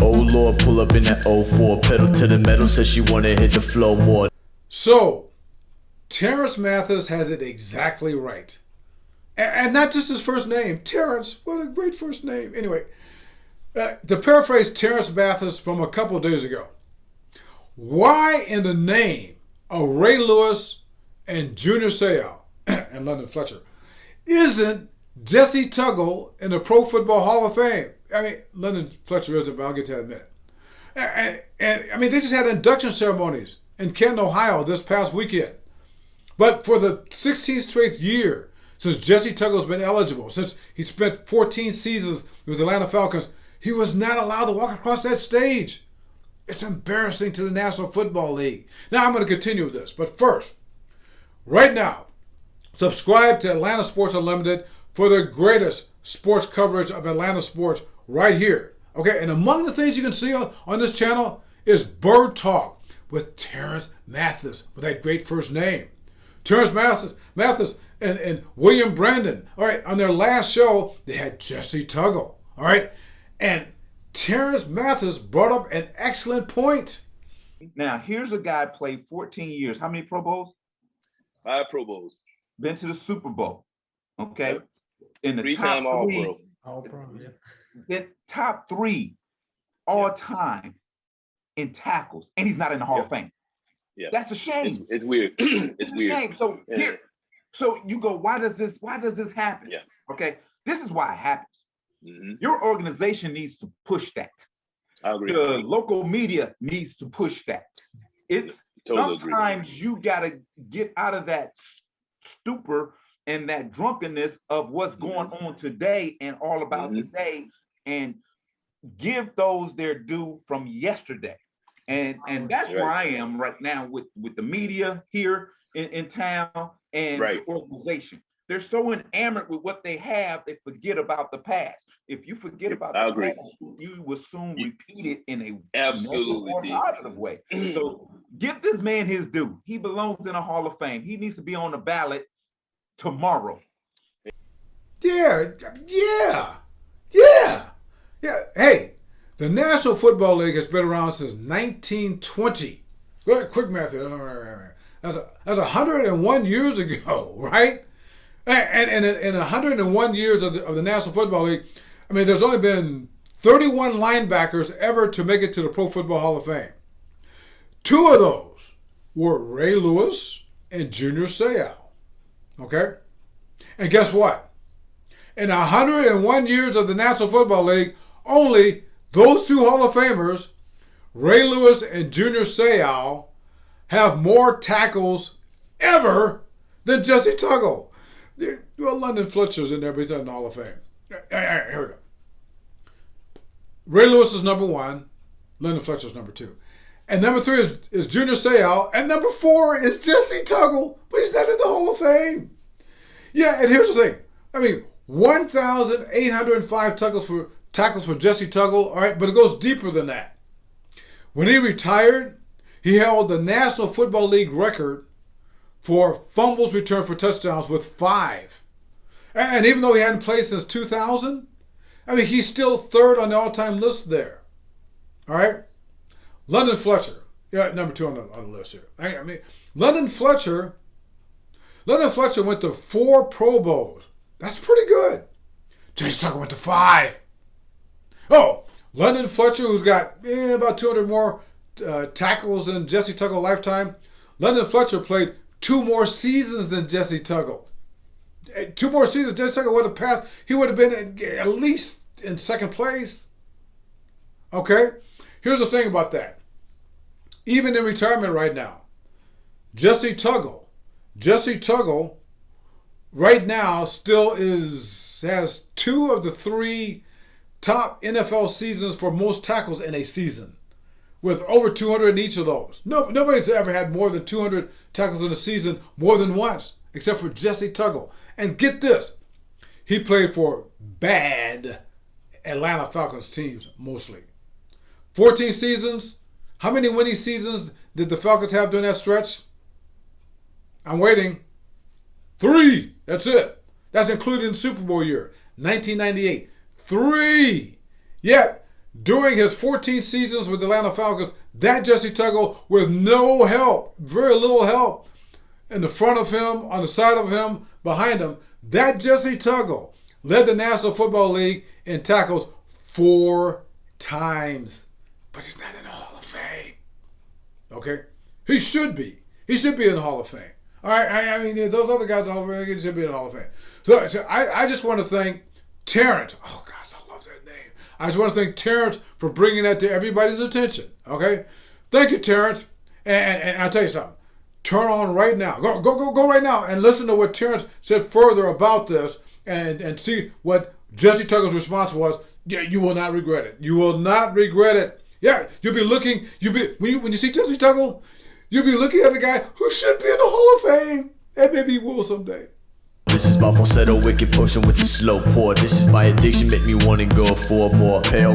Oh Lord, pull up in that '04, pedal to the metal, says she wanna hit the flow more. So, Terrence Mathis has it exactly right. And not just his first name. Terrence, what a great first name. Anyway, to paraphrase Terrence Mathis from a couple of days ago, why in the name of Ray Lewis and Junior Seau and London Fletcher isn't Jessie Tuggle in the Pro Football Hall of Fame? I mean, London Fletcher isn't, but I'll get to that in a minute. And I mean, they just had induction ceremonies in Canton, Ohio this past weekend. But for the 16th straight year since Jessie Tuggle's been eligible, since he spent 14 seasons with the Atlanta Falcons, he was not allowed to walk across that stage. It's embarrassing to the National Football League. Now I'm going to continue with this, but first, right now, subscribe to Atlanta Sports Unlimited for the greatest sports coverage of Atlanta sports right here. Okay, and among the things you can see on this channel is Bird Talk with Terrence Mathis, with that great first name. Terrence Mathis and William Brandon. All right, on their last show, they had Jessie Tuggle. All right, and Terrence Mathis brought up an excellent point. Now, here's a guy played 14 years. How many Pro Bowls? 5 Pro Bowls. Been to the Super Bowl. Okay. Yep. In the Three-time top three, All-Pro. All-Pro, yeah. the top 3 all time in tackles, and he's not in the Hall of Fame. Yeah, that's a shame. It's weird. It's a weird. shame. So here, so you go, why does this happen? Yeah. Okay, this is why it happens. Mm-hmm. Your organization needs to push that. I agree. The local media needs to push that. It's totally sometimes agree. you got to get out of that stupor and that drunkenness of what's going on today and all about today, and give those their due from yesterday. And that's where I am right now with the media here in town and the organization. They're so enamored with what they have, they forget about the past. If you forget about the past, you will soon repeat it in a absolutely positive way. So give this man his due. He belongs in a Hall of Fame. He needs to be on the ballot tomorrow. Yeah. Hey, the National Football League has been around since 1920. Quick math here. That's 101 years ago, right? And in 101 years of the National Football League, I mean, there's only been 31 linebackers ever to make it to the Pro Football Hall of Fame. 2 of those were Ray Lewis and Junior Seau. Okay? And guess what? In 101 years of the National Football League, only those 2 Hall of Famers, Ray Lewis and Junior Seau, have more tackles ever than Jessie Tuggle. Well, London Fletcher's in there, but he's not in the Hall of Fame. All right, here we go. Ray Lewis is number 1. London Fletcher's number 2. And number 3 is Junior Seau. And number 4 is Jessie Tuggle, but he's not in the Hall of Fame. Yeah, and here's the thing. I mean, 1,805 tackles for Jessie Tuggle, all right, but it goes deeper than that. When he retired, he held the National Football League record for fumbles returned for touchdowns with 5. And even though he hadn't played since 2000, I mean, he's still 3rd on the all-time list there. All right? London Fletcher, number 2 on the list here. I mean, London Fletcher went to 4 Pro Bowls. That's pretty good. Jessie Tuggle went to 5. Oh, London Fletcher, who's got about 200 more tackles than Jessie Tuggle lifetime. London Fletcher played 2 more seasons than Jessie Tuggle. 2 more seasons, Jessie Tuggle would have passed. He would have been at least in 2nd place. Okay? Here's the thing about that. Even in retirement right now, Jessie Tuggle right now still has 2 of the 3 top NFL seasons for most tackles in a season, with over 200 in each of those. Nobody's ever had more than 200 tackles in a season more than once, except for Jessie Tuggle. And get this, he played for bad Atlanta Falcons teams mostly. 14 seasons. How many winning seasons did the Falcons have during that stretch? I'm waiting. 3. That's it. That's including the Super Bowl year, 1998. 3. Yet, during his 14 seasons with the Atlanta Falcons, that Jessie Tuggle, with no help, very little help, in the front of him, on the side of him, behind him, that Jessie Tuggle led the National Football League in tackles 4 times. But he's not in the Hall of Fame. Okay? He should be. He should be in the Hall of Fame. All right? I mean, those other guys in the Hall of Fame should be in the Hall of Fame. So I just want to thank Terrence. Oh, gosh, I love that name. I just want to thank Terrence for bringing that to everybody's attention. Okay? Thank you, Terrence. And I'll tell you something. Turn on right now. Go right now and listen to what Terrence said further about this and see what Jessie Tuggle's response was. Yeah, you will not regret it. You will not regret it. Yeah, you'll be looking, when you see Jessie Tuggle, you'll be looking at the guy who should be in the Hall of Fame. And maybe he will someday. This is my falsetto, wicked potion with the slow pour. This is my addiction, make me wanna go for more. Pale